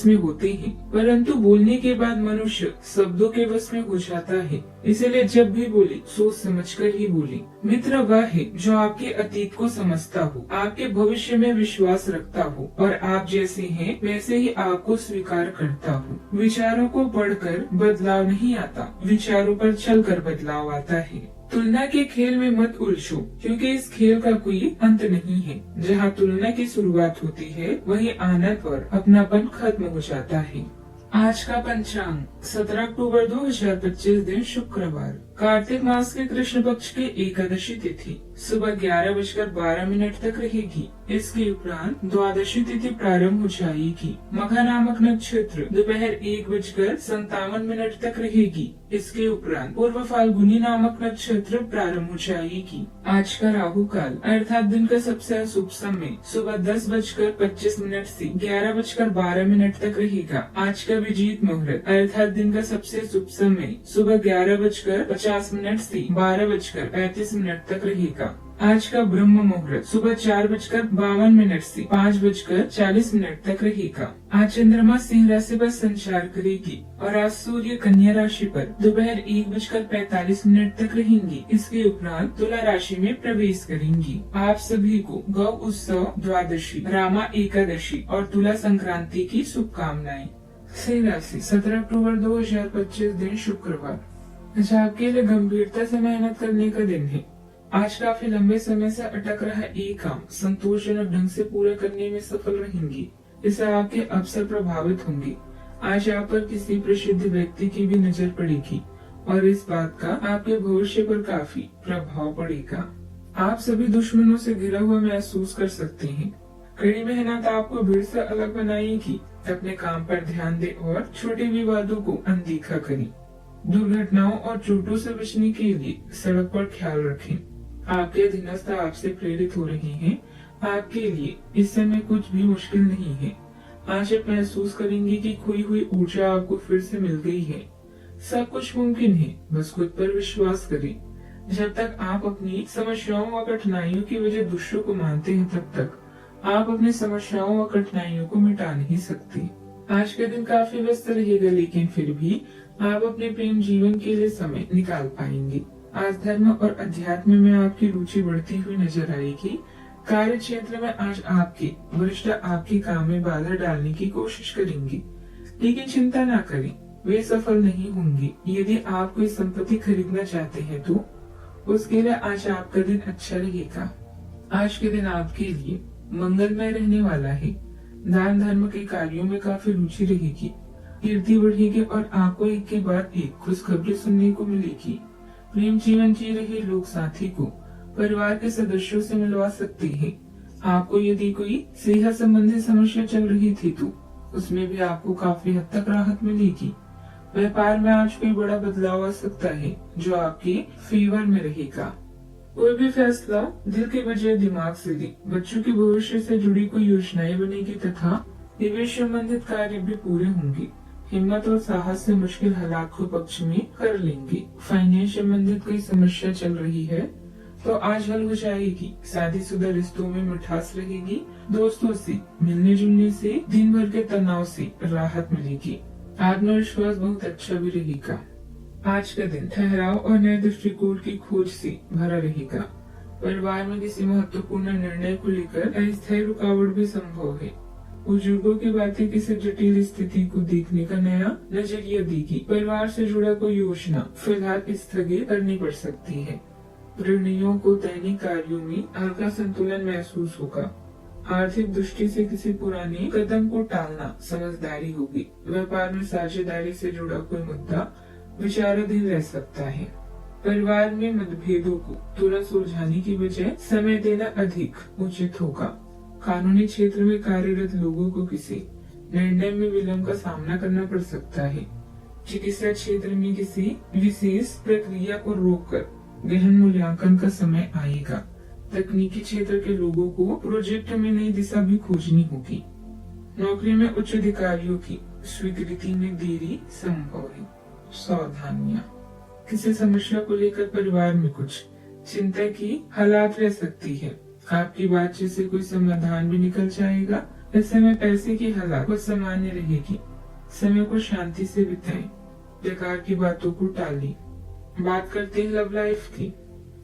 बस में होते हैं, परंतु बोलने के बाद मनुष्य शब्दों के बस में हो जाता है। इसलिए जब भी बोले सोच समझकर ही बोले। मित्र वह है जो आपके अतीत को समझता हो, आपके भविष्य में विश्वास रखता हो और आप जैसे हैं वैसे ही आपको स्वीकार करता हो। विचारों को पढ़कर बदलाव नहीं आता, विचारों पर चलकर बदलाव आता है। तुलना के खेल में मत उलझो, क्योंकि इस खेल का कोई अंत नहीं है। जहाँ तुलना की शुरुआत होती है वहीं आनंद और अपनापन खत्म हो जाता है। आज का पंचांग 17 अक्टूबर 2025 दिन शुक्रवार, कार्तिक मास के कृष्ण पक्ष की एकादशी तिथि सुबह 11:12 तक रहेगी। इसके उपरांत द्वादशी तिथि प्रारंभ हो जाएगी। मघा नामक नक्षत्र दोपहर 1:57 तक रहेगी। इसके उपरांत पूर्व फाल्गुनी नामक नक्षत्र प्रारंभ हो जाएगी। आज का राहु काल अर्थात दिन का सबसे अशुभ समय सुबह 10:25 से 11:12 तक रहेगा। आज का विजीत मुहूर्त अर्थात दिन का सबसे शुभ समय सुबह 11:50 से 12:35 तक रहेगा। आज का ब्रह्म मुहूर्त सुबह 4:52 से 5:40 तक रहेगा। आज चंद्रमा सिंह राशि पर संचार करेगी और आज सूर्य कन्या राशि पर दोपहर 1:45 तक रहेंगी। इसके उपरांत तुला राशि में प्रवेश करेंगी। आप सभी को गौ उत्सव, द्वादशी, रामा एकादशी और तुला संक्रांति की शुभकामनाएं। सिंह राशि 17 अक्टूबर 2025 दिन शुक्रवार, आज आपके लिए गंभीरता से मेहनत करने का दिन है। आज काफी लंबे समय से अटक रहा एक काम संतोषजनक ढंग से पूरा करने में सफल रहेंगी। इससे आपके अवसर प्रभावित होंगे। आज आप पर किसी प्रसिद्ध व्यक्ति की भी नजर पड़ेगी और इस बात का आपके भविष्य पर काफी प्रभाव पड़ेगा। आप सभी दुश्मनों से घिरा हुआ महसूस कर सकते हैं। कड़ी मेहनत आपको भीड़ से अलग बनाएगी। अपने काम पर ध्यान दें और छोटे विवादों को अनदेखा करें। दुर्घटनाओं और चोटों से बचने के लिए सड़क पर ख्याल रखें। आपके अधीनस्थ आपसे प्रेरित हो रहे हैं। आपके लिए इस समय कुछ भी मुश्किल नहीं है। आज आप महसूस करेंगे कि खोई हुई ऊर्जा आपको फिर से मिल गई है। सब कुछ मुमकिन है, बस खुद पर विश्वास करें। जब तक आप अपनी समस्याओं व कठिनाइयों की वजह दूसरों को मानते हैं, तब तक आप अपनी समस्याओं व कठिनाइयों को मिटा नहीं सकते। आज का दिन काफी व्यस्त रहेगा, लेकिन फिर भी आप अपने प्रेम जीवन के लिए समय निकाल पाएंगे। आज धर्म और अध्यात्म में आपकी रुचि बढ़ती हुई नजर आएगी। कार्य क्षेत्र में आज आपके वरिष्ठ आपके काम में बाधा डालने की कोशिश करेंगे, लेकिन चिंता न करें, वे सफल नहीं होंगे। यदि आप कोई संपत्ति खरीदना चाहते हैं तो उसके लिए आज आपका दिन अच्छा रहेगा। आज के दिन आपके लिए मंगलमय रहने वाला है। दान धर्म के कार्यों में काफी रुचि रहेगी। कीर्ति बढ़ेगी और आपको एक के बाद एक खुशखबरी सुनने को मिलेगी। प्रेम जीवन जी रहे लोग साथी को परिवार के सदस्यों से मिलवा सकते हैं। आपको यदि कोई सेहत संबंधी समस्या चल रही थी तो उसमें भी आपको काफी हद तक राहत मिलेगी। व्यापार में आज कोई बड़ा बदलाव आ सकता है जो आपके फेवर में रहेगा। कोई भी फैसला दिल के बजाय दिमाग से ले। बच्चों के भविष्य से जुड़ी कोई योजनाएं बनेगी तथा निवेश संबंधित कार्य भी पूरे होंगे। हिम्मत और साहस से मुश्किल हालात को पक्ष में कर लेंगे। फाइनेंस संबंधित कोई समस्या चल रही है तो आज हल हो जाएगी। शादीशुदा रिश्तों में मिठास रहेगी। दोस्तों से मिलने जुलने से दिन भर के तनाव से राहत मिलेगी। आत्मविश्वास बहुत अच्छा भी रहेगा। आज का दिन ठहराव और नए दृष्टिकोण की खोज से भरा रहेगा। परिवार में किसी महत्वपूर्ण निर्णय को लेकर अस्थायी रुकावट भी संभव है। बुजुर्गों की बातें किसी जटिल स्थिति को देखने का नया नजरिया देगी। परिवार से जुड़ा कोई योजना फिलहाल स्थगित करनी पड़ सकती है। गृहिणियों को दैनिक कार्यों में हल्का संतुलन महसूस होगा। आर्थिक दृष्टि से किसी पुराने कदम को टालना समझदारी होगी। व्यापार में साझेदारी से जुड़ा कोई मुद्दा विचाराधीन रह सकता है। परिवार में मतभेदों को तुरंत सुलझाने की बजाय समय देना अधिक उचित होगा। कानूनी क्षेत्र में कार्यरत लोगों को किसी निर्णय में विलंब का सामना करना पड़ सकता है। चिकित्सा क्षेत्र में किसी विशेष प्रक्रिया को रोककर गहन मूल्यांकन का समय आएगा। तकनीकी क्षेत्र के लोगों को प्रोजेक्ट में नई दिशा भी खोजनी होगी। नौकरी में उच्च अधिकारियों की स्वीकृति में देरी संभव है। सावधानियां, किसी समस्या को लेकर परिवार में कुछ चिंता की हालात रह सकती है। आपकी बातचीत से कोई समाधान भी निकल जाएगा। इस समय पैसे की हालात को सामान्य रहेगी। समय को शांति से बिताएं। बेकार की बातों को टालें। बात करते हैं लव लाइफ की।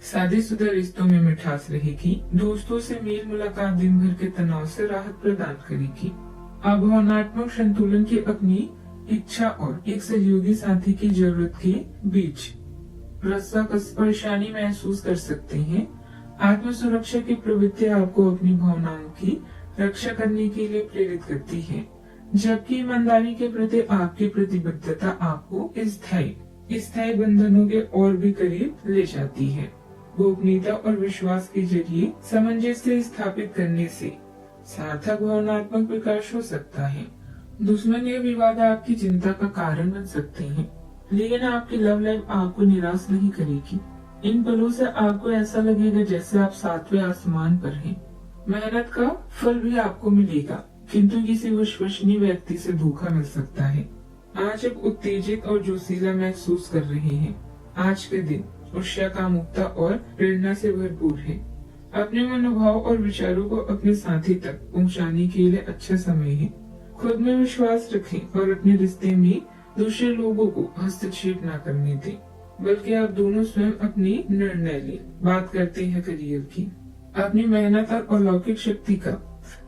शादीशुदा रिश्तों में मिठास रहेगी। दोस्तों से मेल मुलाकात दिन भर के तनाव से राहत प्रदान करेगी। आप भावनात्मक संतुलन की अपनी इच्छा और एक सहयोगी साथी की जरूरत के बीच परेशानी महसूस कर सकते हैं। आत्म सुरक्षा की प्रवृत्ति आपको अपनी भावनाओं की रक्षा करने के लिए प्रेरित करती है, जबकि ईमानदारी के प्रति आपकी प्रतिबद्धता आपको स्थायी बंधनों के और भी करीब ले जाती है। गोपनीयता और विश्वास के जरिए सामंजस्य स्थापित करने से सार्थक भावनात्मक विकास हो सकता है। दुश्मन या विवाद आपकी चिंता का कारण बन सकते हैं, लेकिन आपकी लव लाइफ आपको निराश नहीं करेगी। इन पलों से आपको ऐसा लगेगा जैसे आप 7वें आसमान पर हैं। मेहनत का फल भी आपको मिलेगा, किंतु किसी विश्वसनीय व्यक्ति से धोखा मिल सकता है। आज आप उत्तेजित और जोशीला महसूस कर रहे हैं। आज के दिन ऊर्जा का मुक्ता और प्रेरणा से भरपूर है। अपने मनोभाव और विचारों को अपने साथी तक पहुंचाने के लिए अच्छा समय है। खुद में विश्वास रखें और अपने रिश्ते में दूसरे लोगों को हस्तक्षेप न करने दें, बल्कि आप दोनों स्वयं अपनी निर्णय लें। बात करते हैं करियर की। अपनी मेहनत और अलौकिक शक्ति का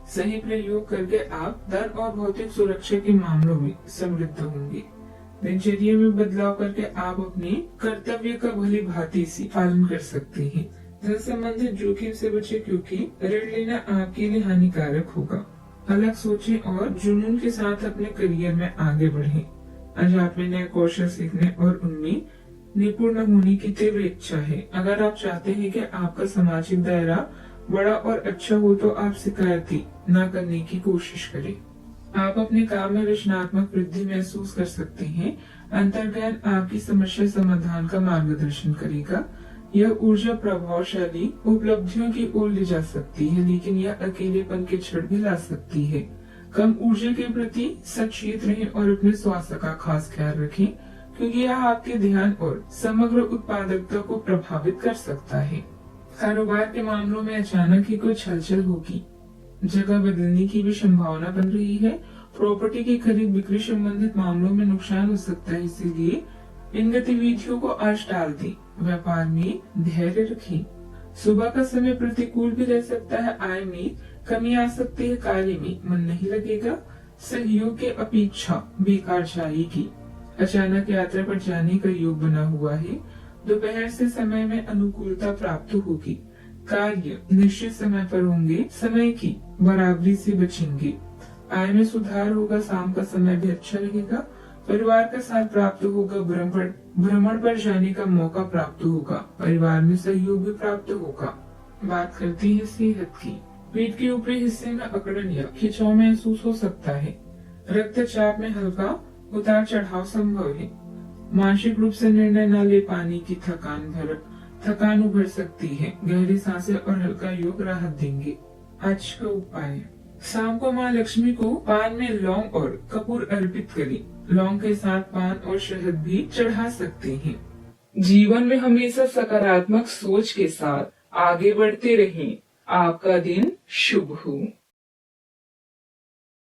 सही प्रयोग करके आप धन और भौतिक सुरक्षा के मामलों में समृद्ध होंगे। दिनचर्या में बदलाव करके आप अपने कर्तव्य का भली भांति से पालन कर सकते हैं। धन संबंधित जोखिम से बचे, क्योंकि ऋण लेना आपके लिए हानिकारक होगा। अलग सोचें और जुनून के साथ अपने करियर में आगे बढ़ें। आज आप में नए कौशल सीखने और उनमें निपुण होने की तीव्र इच्छा है। अगर आप चाहते हैं कि आपका सामाजिक दायरा बड़ा और अच्छा हो, तो आप शिकायती न करने की कोशिश करें। आप अपने काम में रचनात्मक वृद्धि महसूस कर सकते हैं। अंतर्ज्ञान आपकी समस्या समाधान का मार्गदर्शन करेगा। यह ऊर्जा प्रभावशाली उपलब्धियों की ओर ले जा सकती है, लेकिन यह अकेलेपन के क्षण भी ला सकती है। कम ऊर्जा के प्रति सचेत रहें और अपने स्वास्थ्य का खास ख्याल रखें, क्योंकि यह आपके ध्यान और समग्र उत्पादकता को प्रभावित कर सकता है। कारोबार के मामलों में अचानक ही कुछ हलचल होगी। जगह बदलने की भी संभावना बन रही है। प्रॉपर्टी की खरीद बिक्री संबंधित मामलों में नुकसान हो सकता है, इसीलिए इन गतिविधियों को आज टाल दें। व्यापार में धैर्य रखें। सुबह का समय प्रतिकूल भी रह सकता है। आय में कमी आ सकती है। कार्य में मन नहीं लगेगा। सहयोग की अपेक्षा बेकार जाएगी। अचानक यात्रा पर जाने का योग बना हुआ है। दोपहर से समय में अनुकूलता प्राप्त होगी। कार्य निश्चित समय पर होंगे। समय की बराबरी से बचेंगे। आय में सुधार होगा। शाम का समय भी अच्छा रहेगा। परिवार का साथ प्राप्त होगा। भ्रमण पर जाने का मौका प्राप्त होगा। परिवार में सहयोग भी प्राप्त होगा। बात करते हैं सेहत की। पेट के ऊपरी हिस्से में अकड़न या खिंचाव महसूस हो सकता है। रक्तचाप में हल्का उतार चढ़ाव संभव है। मानसिक रूप से निर्णय न ले पाने की थकान उभर सकती है। गहरी सांसें और हल्का योग राहत देंगे। आज का उपाय, शाम को माँ लक्ष्मी को पान में लौंग और कपूर अर्पित करें। लौंग के साथ पान और शहद भी चढ़ा सकते हैं। जीवन में हमेशा सकारात्मक सोच के साथ आगे बढ़ते रहें। आपका दिन शुभ हो।